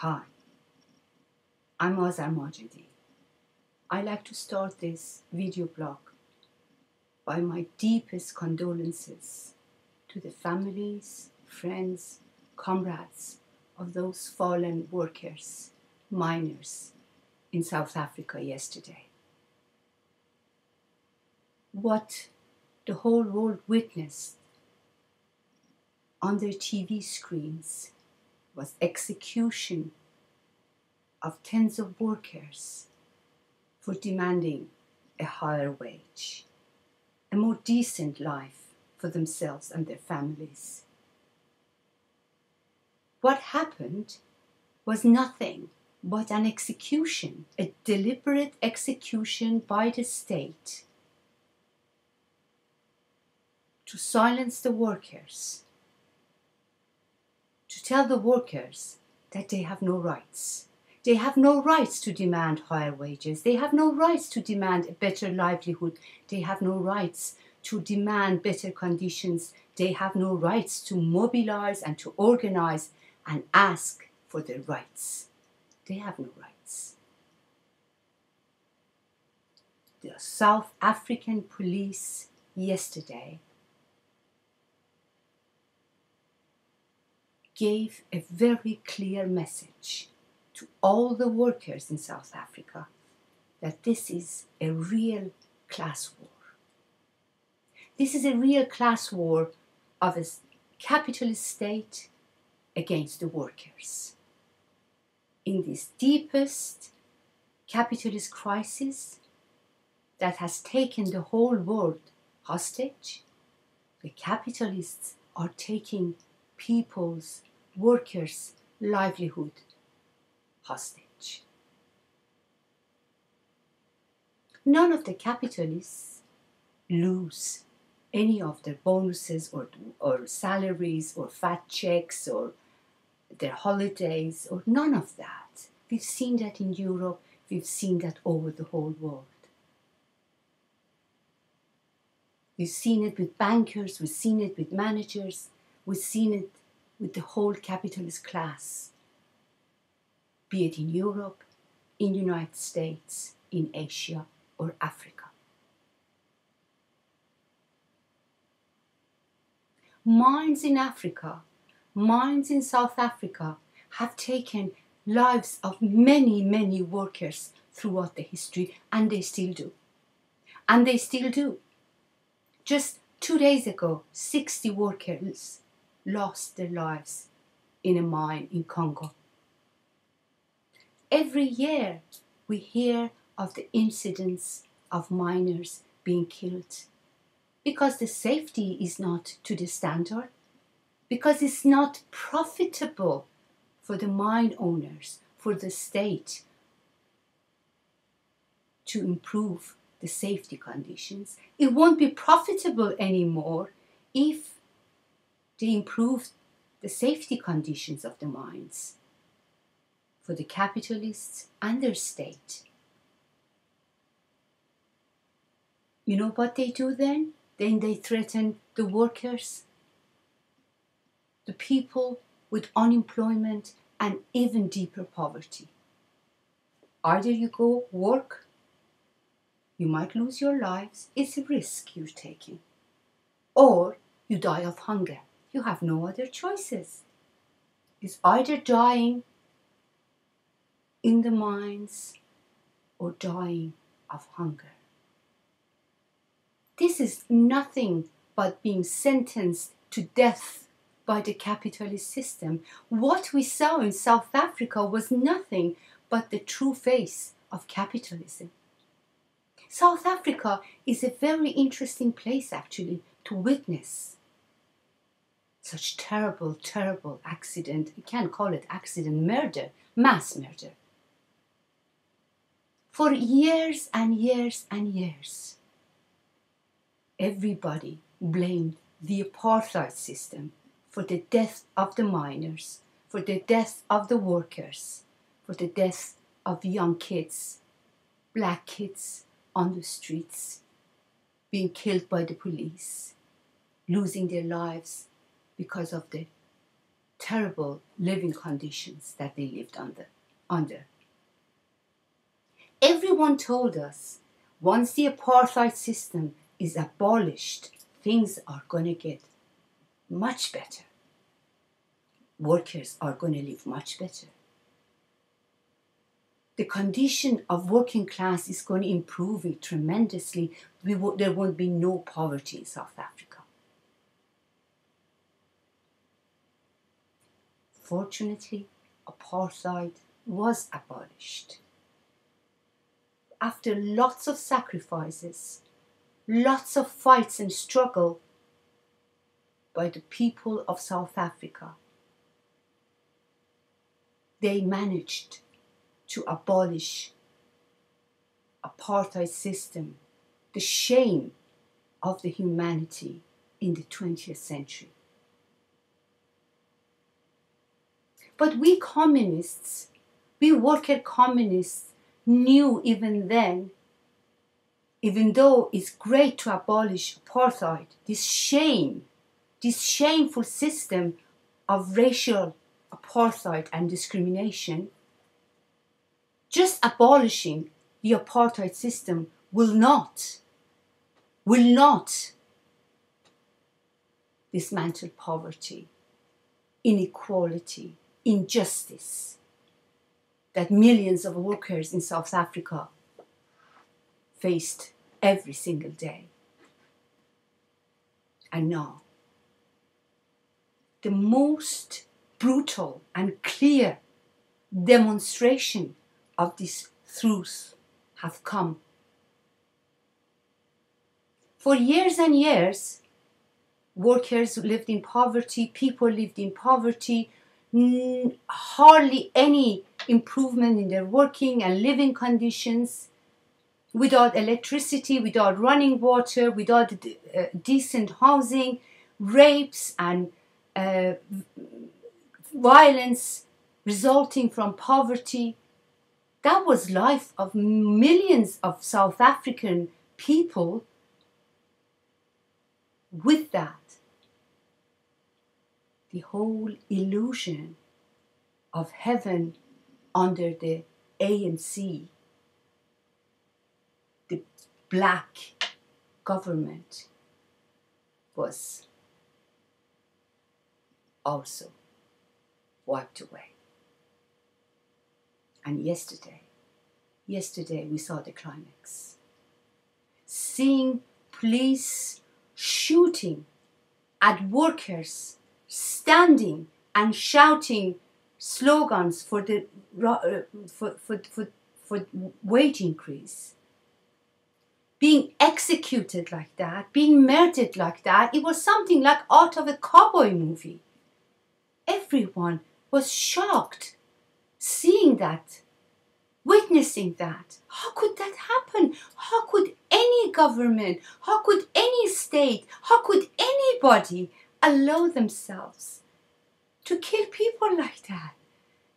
Hi, I'm outmoded. I like to start this video blog by my deepest condolences to the families, friends, comrades of those fallen workers, miners in South Africa yesterday. What the whole world witnessed on their TV screens was execution of tens of workers for demanding a higher wage, a more decent life for themselves and their families. What happened was nothing but an execution, a deliberate execution by the state to silence the workers, to tell the workers that they have no rights. They have no rights to demand higher wages. They have no rights to demand a better livelihood. They have no rights to demand better conditions. They have no rights to mobilize and to organize and ask for their rights. They have no rights. The South African police yesterday gave a very clear message to all the workers in South Africa that this is a real class war. This is a real class war of a capitalist state against the workers. In this deepest capitalist crisis that has taken the whole world hostage, the capitalists are taking people's, workers' livelihood hostage. None of the capitalists lose any of their bonuses or salaries or fat checks or their holidays or none of that. We've seen that in Europe, we've seen that over the whole world. We've seen it with bankers, we've seen it with managers, we've seen it with the whole capitalist class, be it in Europe, in the United States, in Asia or Africa. Mines in Africa, mines in South Africa have taken lives of many, many workers throughout the history, and they still do. And they still do. Just 2 days ago, 60 workers lost their lives in a mine in Congo. Every year we hear of the incidents of miners being killed because the safety is not to the standard, because it's not profitable for the mine owners, for the state to improve the safety conditions. It won't be profitable anymore if they improve the safety conditions of the mines for the capitalists and their state. You know what they do then? Then they threaten the workers, the people with unemployment and even deeper poverty. Either you go work, you might lose your lives, it's a risk you're taking, or you die of hunger. You have no other choices. It's either dying in the mines or dying of hunger. This is nothing but being sentenced to death by the capitalist system. What we saw in South Africa was nothing but the true face of capitalism. South Africa is a very interesting place actually to witness such terrible, terrible accident. You can't call it accident, murder, mass murder. For years and years and years, everybody blamed the apartheid system for the death of the miners, for the death of the workers, for the death of young kids, black kids on the streets, being killed by the police, losing their lives because of the terrible living conditions that they lived under. Everyone told us once the apartheid system is abolished, things are going to get much better. Workers are going to live much better. The condition of working class is going to improve tremendously. There won't be no poverty in South Africa. Fortunately, apartheid was abolished. After lots of sacrifices, lots of fights and struggle by the people of South Africa, they managed to abolish apartheid system, the shame of the humanity in the 20th century. But we communists, we worker communists, knew even then, even though it's great to abolish apartheid, this shameful system of racial apartheid and discrimination, just abolishing the apartheid system will not dismantle poverty, inequality, injustice that millions of workers in South Africa faced every single day. And now, the most brutal and clear demonstration of this truth have come. For years and years, workers lived in poverty, people lived in poverty, hardly any improvement in their working and living conditions, without electricity, without running water, without decent housing, rapes and violence resulting from poverty. That was life of millions of South African people. With that, the whole illusion of heaven under the ANC, the black government, was also wiped away. And yesterday we saw the climax. Seeing police shooting at workers standing and shouting slogans for the for wage increase, being executed like that, being murdered like that, it was something like out of a cowboy movie. Everyone was shocked seeing that, witnessing that. How could that happen? How could any government, how could any state, how could anybody allow themselves to kill people like that,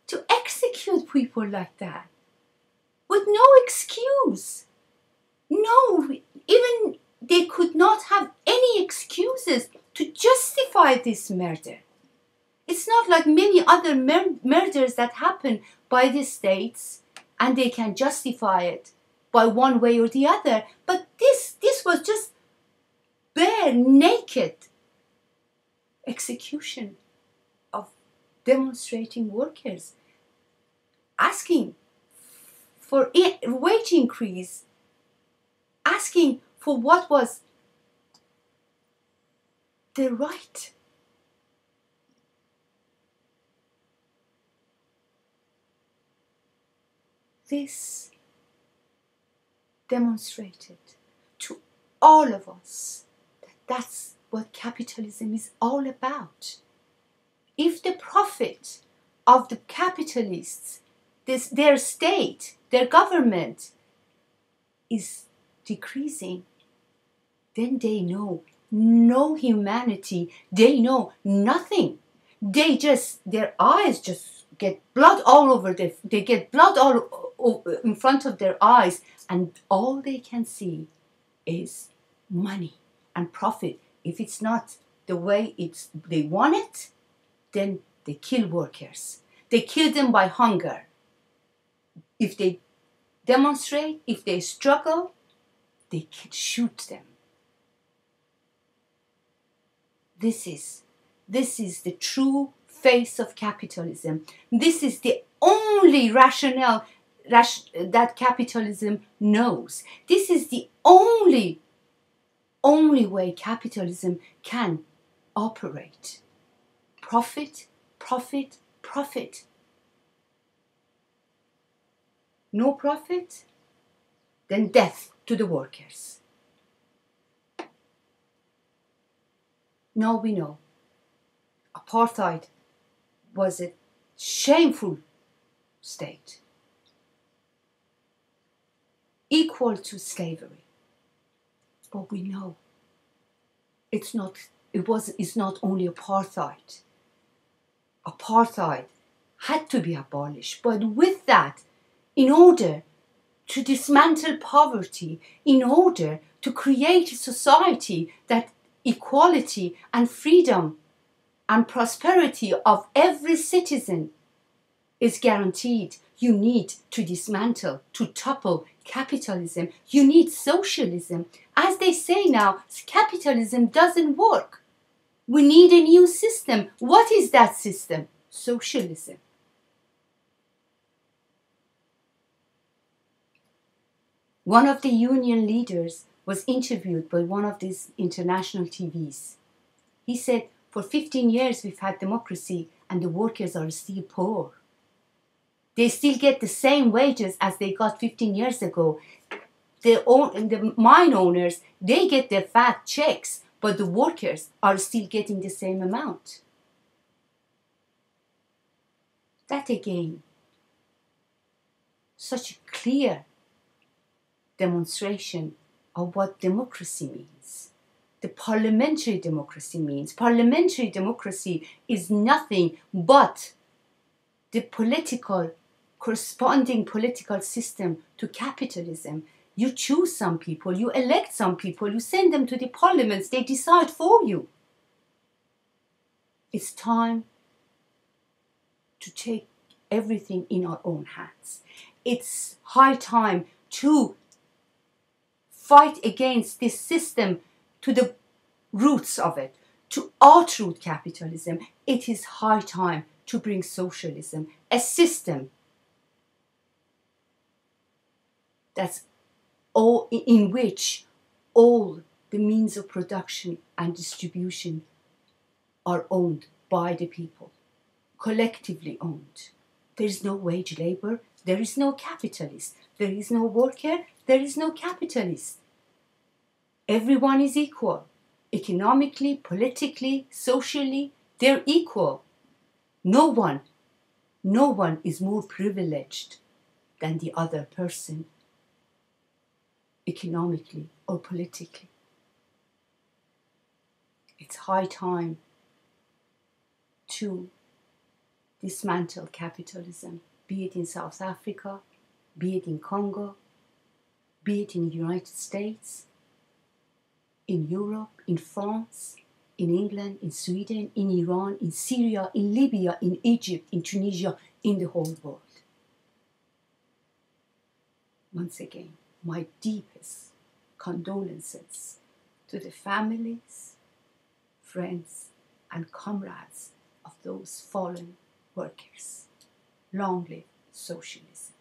to execute people like that, with no excuse? No, even they could not have any excuses to justify this murder. It's not like many other murders that happen by the states and they can justify it by one way or the other. But this was just bare, naked execution of demonstrating workers, asking for wage increase, asking for what was their right. This demonstrated to all of us that that's what capitalism is all about. If the profit of the capitalists, their state, their government is decreasing, then they know no humanity, they know nothing. Their eyes just get blood all over they get blood all in front of their eyes, and all they can see is money and profit. If it's not the way they want it, then They kill workers. They kill them by hunger. If they demonstrate, if they struggle, they can shoot them. This is the true face of capitalism. This is the only rationale that capitalism knows. This is the only way capitalism can operate. Profit, profit, profit. No profit, then death to the workers. Now we know apartheid was a shameful state, equal to slavery. But we know it's not only apartheid. Apartheid had to be abolished, but with that, in order to dismantle poverty, in order to create a society that equality and freedom and prosperity of every citizen is guaranteed, you need to dismantle, to topple capitalism. You need socialism. As they say now, capitalism doesn't work. We need a new system. What is that system? Socialism. One of the union leaders was interviewed by one of these international TVs. He said, for 15 years we've had democracy and the workers are still poor. They still get the same wages as they got 15 years ago. The mine owners, they get their fat checks, but the workers are still getting the same amount. That again, such a clear demonstration of what democracy means. The parliamentary democracy means. Parliamentary democracy is nothing but the corresponding political system to capitalism. You choose some people, you elect some people, you send them to the parliaments, they decide for you. It's time to take everything in our own hands. It's high time to fight against this system to the roots of it, to outroot capitalism. It is high time to bring socialism, a system that's in which all the means of production and distribution are owned by the people, collectively owned. There is no wage labor, there is no capitalist, there is no worker, there is no capitalist. Everyone is equal. Economically, politically, socially, they're equal. No one is more privileged than the other person, economically or politically. It's high time to dismantle capitalism, be it in South Africa, be it in Congo, be it in the United States, in Europe, in France, in England, in Sweden, in Iran, in Syria, in Libya, in Egypt, in Tunisia, in the whole world. Once again, my deepest condolences to the families, friends, and comrades of those fallen workers. Long live socialism.